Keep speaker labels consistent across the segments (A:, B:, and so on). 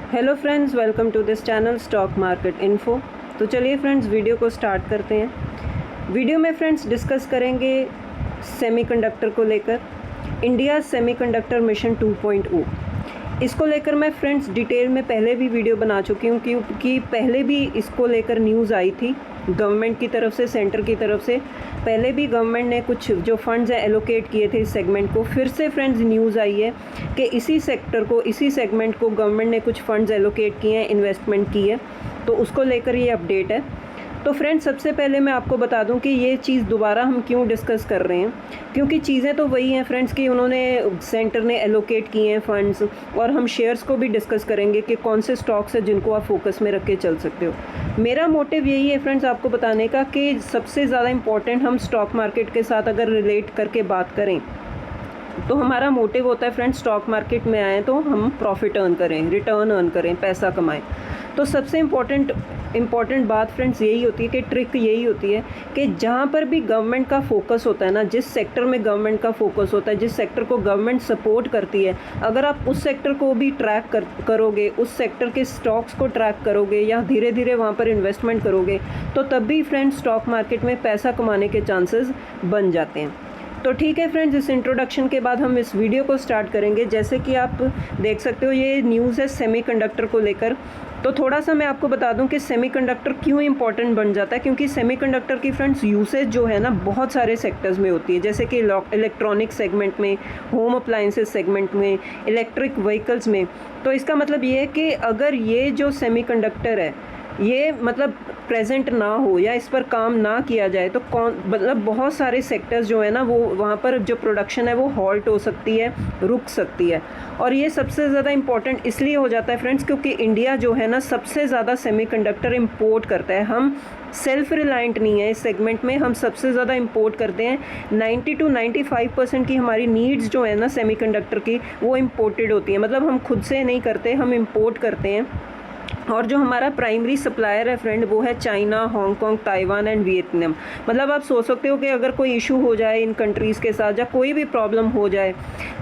A: Hello friends, welcome to this channel stock market info. तो चलिए friends, video को start करते हैं। वीडियो में फ्रेंड्स डिस्कस करेंगे सेमीकंडक्टर को लेकर, इंडिया सेमीकंडक्टर मिशन 2.0। इसको लेकर मैं फ्रेंड्स डिटेल में पहले भी वीडियो बना चुकी हूँ, क्योंकि पहले भी इसको लेकर न्यूज़ आई थी गवर्नमेंट की तरफ से, सेंटर की तरफ से। पहले भी गवर्नमेंट ने कुछ जो फंड्स है एलोकेट किए थे इस सेगमेंट को। फिर से फ्रेंड्स न्यूज़ आई है कि इसी सेक्टर को, इसी सेगमेंट को गवर्नमेंट ने कुछ फंड्स एलोकेट किए हैं, इन्वेस्टमेंट की है, तो उसको लेकर ये अपडेट है। तो फ्रेंड्स सबसे पहले मैं आपको बता दूं कि ये चीज़ दोबारा हम क्यों डिस्कस कर रहे हैं, क्योंकि चीज़ें तो वही हैं फ्रेंड्स कि उन्होंने, सेंटर ने एलोकेट किए हैं फंड्स, और हम शेयर्स को भी डिस्कस करेंगे कि कौन से स्टॉक्स हैं जिनको आप फोकस में रख के चल सकते हो। मेरा मोटिव यही है फ्रेंड्स आपको बताने का कि सबसे ज़्यादा इम्पॉर्टेंट, हम स्टॉक मार्केट के साथ अगर रिलेट करके बात करें तो हमारा मोटिव होता है फ्रेंड्स, स्टॉक मार्केट में आए तो हम प्रॉफिट अर्न करें, रिटर्न अर्न करें, पैसा कमाएं। तो सबसे इम्पॉर्टेंट बात फ्रेंड्स यही होती है कि ट्रिक यही होती है कि जहाँ पर भी गवर्नमेंट का फोकस होता है ना, जिस सेक्टर में गवर्नमेंट का फोकस होता है, जिस सेक्टर को गवर्नमेंट सपोर्ट करती है, अगर आप उस सेक्टर को भी ट्रैक करोगे, उस सेक्टर के स्टॉक्स को ट्रैक करोगे या धीरे धीरे वहाँ पर इन्वेस्टमेंट करोगे, तो तब भी फ्रेंड्स स्टॉक मार्केट में पैसा कमाने के चांसेस बन जाते हैं। तो ठीक है फ्रेंड्स, इस इंट्रोडक्शन के बाद हम इस वीडियो को स्टार्ट करेंगे। जैसे कि आप देख सकते हो ये न्यूज़ है सेमीकंडक्टर को लेकर। तो थोड़ा सा मैं आपको बता दूं कि सेमीकंडक्टर क्यों इंपॉर्टेंट बन जाता है, क्योंकि सेमीकंडक्टर की फ्रेंड्स यूसेज जो है ना बहुत सारे सेक्टर्स में होती है, जैसे कि इलेक्ट्रॉनिक सेगमेंट में, होम अप्लायंसेस सेगमेंट में, इलेक्ट्रिक व्हीकल्स में। तो इसका मतलब ये है कि अगर ये जो सेमीकंडक्टर है ये मतलब प्रेजेंट ना हो या इस पर काम ना किया जाए तो मतलब बहुत सारे सेक्टर्स जो है ना, वो वहाँ पर जो प्रोडक्शन है वो हॉल्ट हो सकती है, रुक सकती है। और ये सबसे ज़्यादा इम्पोर्टेंट इसलिए हो जाता है फ्रेंड्स क्योंकि इंडिया जो है ना सबसे ज़्यादा सेमीकंडक्टर इंपोर्ट करता है। हम सेल्फ रिलायंट नहीं है इस सेगमेंट में, हम सबसे ज़्यादा इंपोर्ट करते हैं। 90 to 95% की हमारी नीड्स जो है ना सेमीकंडक्टर की, वो इम्पोर्टेड होती है। मतलब हम खुद से नहीं करते, हम इंपोर्ट करते हैं। और जो हमारा प्राइमरी सप्लायर है फ्रेंड वो है China, Hong Kong, Taiwan and Vietnam. मतलब आप सोच सकते हो कि अगर कोई इशू हो जाए इन कंट्रीज़ के साथ या कोई भी प्रॉब्लम हो जाए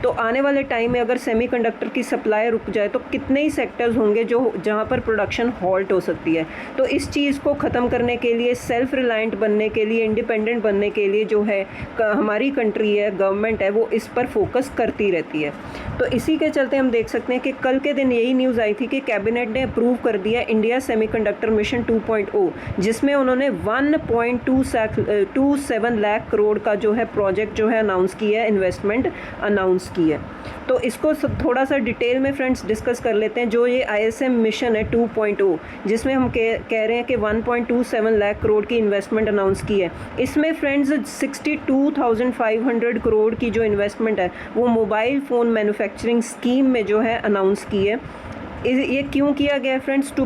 A: तो आने वाले टाइम में अगर सेमीकंडक्टर की सप्लाई रुक जाए तो कितने ही सेक्टर्स होंगे जो जहाँ पर प्रोडक्शन हॉल्ट हो सकती है। तो इस चीज़ को ख़त्म करने के लिए, सेल्फ रिलायंट बनने के लिए, इंडिपेंडेंट बनने के लिए जो है हमारी कंट्री है, गवर्नमेंट है, वो इस पर फोकस करती रहती है। तो इसी के चलते हम देख सकते हैं कि कल के दिन यही न्यूज़ आई थी कि कैबिनेट ने अप्रूव कर दिया इंडिया सेमीकंडक्टर मिशन 2.0, जिसमें उन्होंने 1.27 लाख करोड़ का जो है प्रोजेक्ट जो है अनाउंस किया है, इन्वेस्टमेंट अनाउंस की है। तो इसको थोड़ा सा डिटेल में फ्रेंड्स डिस्कस कर लेते हैं। जो ये ISM मिशन है 2.0, जिसमें हम कह रहे हैं कि 1.27 लाख करोड़ की इन्वेस्टमेंट अनाउंस की है। इसमें फ्रेंड्स 62,500 करोड़ की जो इन्वेस्टमेंट है वो मोबाइल फ़ोन मैन्युफैक्चरिंग स्कीम में जो है अनाउंस की है। ये क्यों किया गया friends? To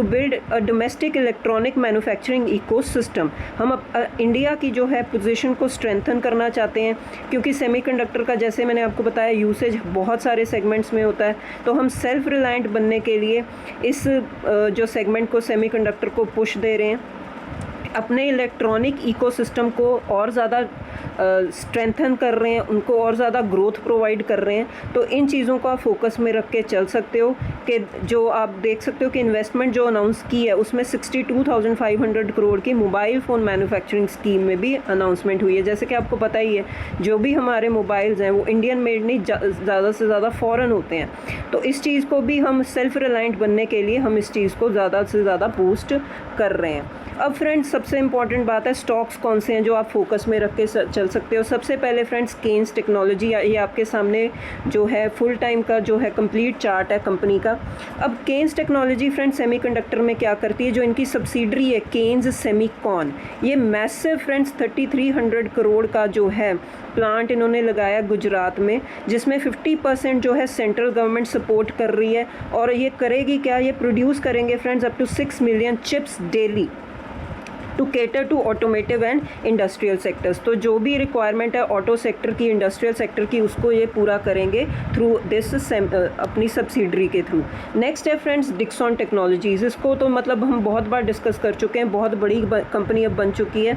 A: build a domestic electronic manufacturing ecosystem. हम इंडिया की जो है पोजीशन को स्ट्रेंथन करना चाहते हैं, क्योंकि सेमीकंडक्टर का जैसे मैंने आपको बताया यूसेज बहुत सारे सेगमेंट्स में होता है। तो हम सेल्फ रिलायंट बनने के लिए इस जो सेगमेंट को, सेमीकंडक्टर को पुश दे रहे हैं, अपने इलेक्ट्रॉनिक इकोसिस्टम को और ज़्यादा स्ट्रेंथन कर रहे हैं, उनको और ज़्यादा ग्रोथ प्रोवाइड कर रहे हैं। तो इन चीज़ों को आप फोकस में रख के चल सकते हो कि जो आप देख सकते हो कि इन्वेस्टमेंट जो अनाउंस की है उसमें 62,500 करोड़ की मोबाइल फ़ोन मैन्युफैक्चरिंग स्कीम में भी अनाउंसमेंट हुई है। जैसे कि आपको पता ही है जो भी हमारे मोबाइल्स हैं वो इंडियन मेड नहीं, ज़्यादा से ज़्यादा फ़ॉरेन होते हैं। तो इस चीज़ को भी हम सेल्फ रिलायंट बनने के लिए हम इस चीज़ को ज़्यादा से ज़्यादा बूस्ट कर रहे हैं। अब फ्रेंड्स सबसे इंपॉर्टेंट बात है स्टॉक्स कौन से हैं जो आप फोकस में रख के चल सकते हो। सबसे पहले फ्रेंड्स केन्स टेक्नोलॉजी, ये आपके सामने जो है फुल टाइम का जो है कंप्लीट चार्ट है कंपनी का। अब केन्स टेक्नोलॉजी फ्रेंड्स सेमीकंडक्टर में क्या करती है, जो इनकी सब्सिडरी है केन्स सेमीकॉन, ये मैसिव फ्रेंड्स 3,300 करोड़ का जो है प्लांट इन्होंने लगाया गुजरात में, जिसमें 50% जो है सेंट्रल गवर्नमेंट सपोर्ट कर रही है। और ये करेगी क्या, ये प्रोड्यूस करेंगे friends up to 6 million chips daily. To cater to automotive and industrial sectors. तो जो भी रिक्वायरमेंट है ऑटो सेक्टर की, इंडस्ट्रियल सेक्टर की, उसको ये पूरा करेंगे थ्रू दिस अपनी सब्सिडरी के थ्रू। नेक्स्ट है फ्रेंड्स डिक्सन टेक्नोलॉजीज़। इसको तो मतलब हम बहुत बार डिस्कस कर चुके हैं, बहुत बड़ी कंपनी अब बन चुकी है।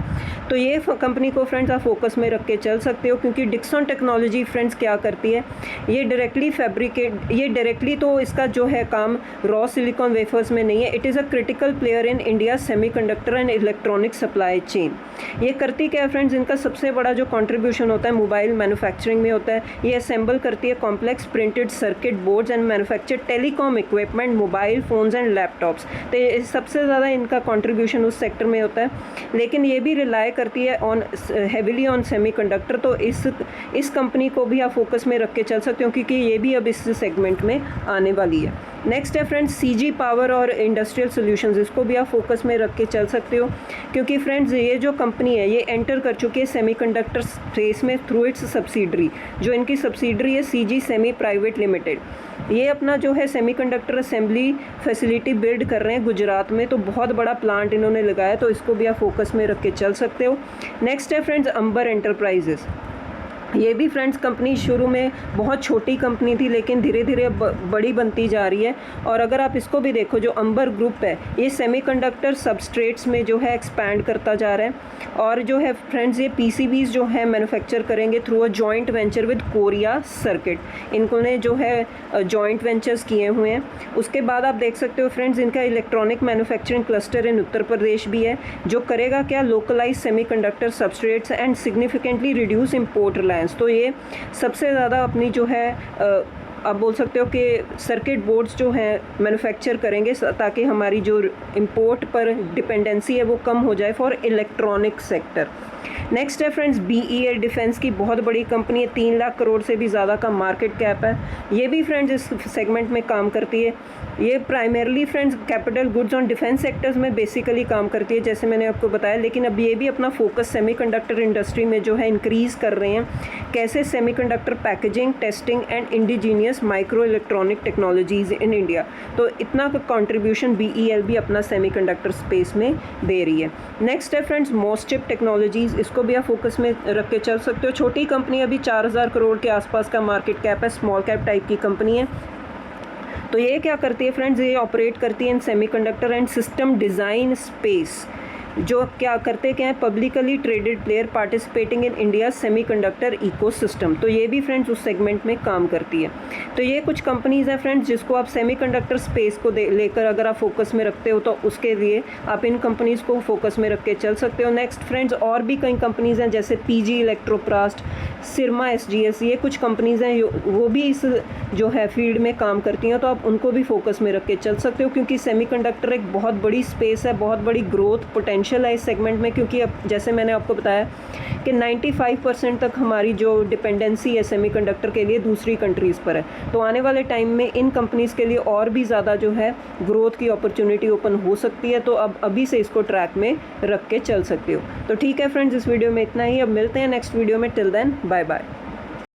A: तो ये कंपनी को फ्रेंड्स आप फोकस में रख के चल सकते हो, क्योंकि डिक्सन टेक्नोलॉजी फ्रेंड्स क्या करती है, ये डायरेक्टली तो इसका जो है काम रॉ सिलिकॉन वेफर्स में नहीं है। It is a critical player in India semiconductor and electronic supply chain. ये करती क्या है फ्रेंड्स, इनका सबसे बड़ा जो कंट्रीब्यूशन होता है मोबाइल मैन्युफैक्चरिंग में होता है। ये असेंबल करती है complex printed circuit boards and manufacture telecom equipment, mobile phones and laptops. तो सबसे ज़्यादा इनका कंट्रीब्यूशन उस सेक्टर में होता है, लेकिन ये भी रिलाई करती है ऑन हेविली ऑन सेमीकंडक्टर। तो इस कंपनी को भी आप फोकस में रख के चल सकते हो, क्योंकि ये भी अब इस सेगमेंट में आने वाली है। नेक्स्ट है फ्रेंड्स सीजी पावर और इंडस्ट्रियल सॉल्यूशंस। इसको भी आप फोकस में रख के चल सकते हो, क्योंकि फ्रेंड्स ये जो कंपनी है ये एंटर कर चुकी है सेमीकंडक्टर स्पेस में थ्रू इट्स सब्सिडरी। जो इनकी सब्सिडरी है सीजी सेमी प्राइवेट लिमिटेड, ये अपना जो है सेमीकंडक्टर असेंबली फैसिलिटी बिल्ड कर रहे हैं गुजरात में। तो बहुत बड़ा प्लांट इन्होंने लगाया, तो इसको भी आप फोकस में रख के चल सकते हो। नेक्स्ट है फ्रेंड्स अंबर एंटरप्राइजेस। ये भी फ्रेंड्स कंपनी शुरू में बहुत छोटी कंपनी थी, लेकिन धीरे धीरे बड़ी बनती जा रही है। और अगर आप इसको भी देखो, जो अंबर ग्रुप है ये सेमीकंडक्टर सबस्ट्रेट्स में जो है एक्सपैंड करता जा रहा है। और जो है फ्रेंड्स ये पीसीबीज जो है मैन्युफैक्चर करेंगे through a joint venture with Korea circuit. इन्होंने जो है जॉइंट वेंचर्स किए हुए हैं। उसके बाद आप देख सकते हो फ्रेंड्स इनका इलेक्ट्रॉनिक मैन्युफैक्चरिंग क्लस्टर इन उत्तर प्रदेश भी है, जो करेगा क्या, localise semiconductor substrates and significantly reduce import Reliance. तो ये सबसे ज़्यादा अपनी जो है आप बोल सकते हो कि सर्किट बोर्ड्स जो हैं मैन्युफैक्चर करेंगे, ताकि हमारी जो इंपोर्ट पर डिपेंडेंसी है वो कम हो जाए फॉर इलेक्ट्रॉनिक सेक्टर। नेक्स्ट है फ्रेंड्स बीईएल डिफेंस की बहुत बड़ी कंपनी है, 3 लाख करोड़ से भी ज़्यादा का मार्केट कैप है। ये भी फ्रेंड्स इस सेगमेंट में काम करती है। ये primarily friends capital goods on defence sectors में बेसिकली काम करती है, जैसे मैंने आपको बताया। लेकिन अब ये भी अपना फोकस सेमीकंडक्टर इंडस्ट्री में जो है इंक्रीज़ कर रहे हैं। कैसे, semiconductor packaging, testing and indigenous micro electronic technologies in India. तो इतना का कॉन्ट्रीब्यूशन बीईएल भी अपना सेमीकंडक्टर स्पेस में दे रही है। नेक्स्ट है फ्रेंड्स मोस्चिप टेक्नोलॉजीज़। इसको भी आप फोकस में रख के चल सकते हो। छोटी कंपनी, अभी 4000 करोड़ के आसपास का मार्केट कैप है, स्मॉल कैप टाइप की कंपनी है। तो ये क्या करती है फ्रेंड्स, ये ऑपरेट करती है in semiconductor and system design space. जो क्या करते क्या है, publicly traded player participating in India semiconductor ecosystem. तो ये भी फ्रेंड्स उस सेगमेंट में काम करती है। तो ये कुछ कंपनीज़ हैं फ्रेंड्स जिसको आप सेमीकंडक्टर स्पेस को लेकर अगर आप फोकस में रखते हो, तो उसके लिए आप इन कंपनीज़ को फोकस में रख के चल सकते हो। नेक्स्ट फ्रेंड्स और भी कई कंपनीज़ हैं, जैसे पीजी इलेक्ट्रोप्लास्ट, सिरमा एसजीएस, ये कुछ कंपनीज़ हैं वो भी इस जो है फील्ड में काम करती हैं। तो आप उनको भी फोकस में रख के चल सकते हो, क्योंकि सेमीकंडक्टर एक बहुत बड़ी स्पेस है, बहुत बड़ी ग्रोथ पोटेंशियल है इस सेगमेंट में। क्योंकि अब जैसे मैंने आपको बताया कि 95% तक हमारी जो डिपेंडेंसी है सेमीकंडक्टर के लिए दूसरी कंट्रीज़ पर है। तो आने वाले टाइम में इन कंपनीज़ के लिए और भी ज़्यादा जो है ग्रोथ की अपॉर्चुनिटी ओपन हो सकती है। तो अब अभी से इसको ट्रैक में रख के चल सकते हो। तो ठीक है फ्रेंड्स, इस वीडियो में इतना ही। अब मिलते हैं नेक्स्ट वीडियो में। Till then bye bye.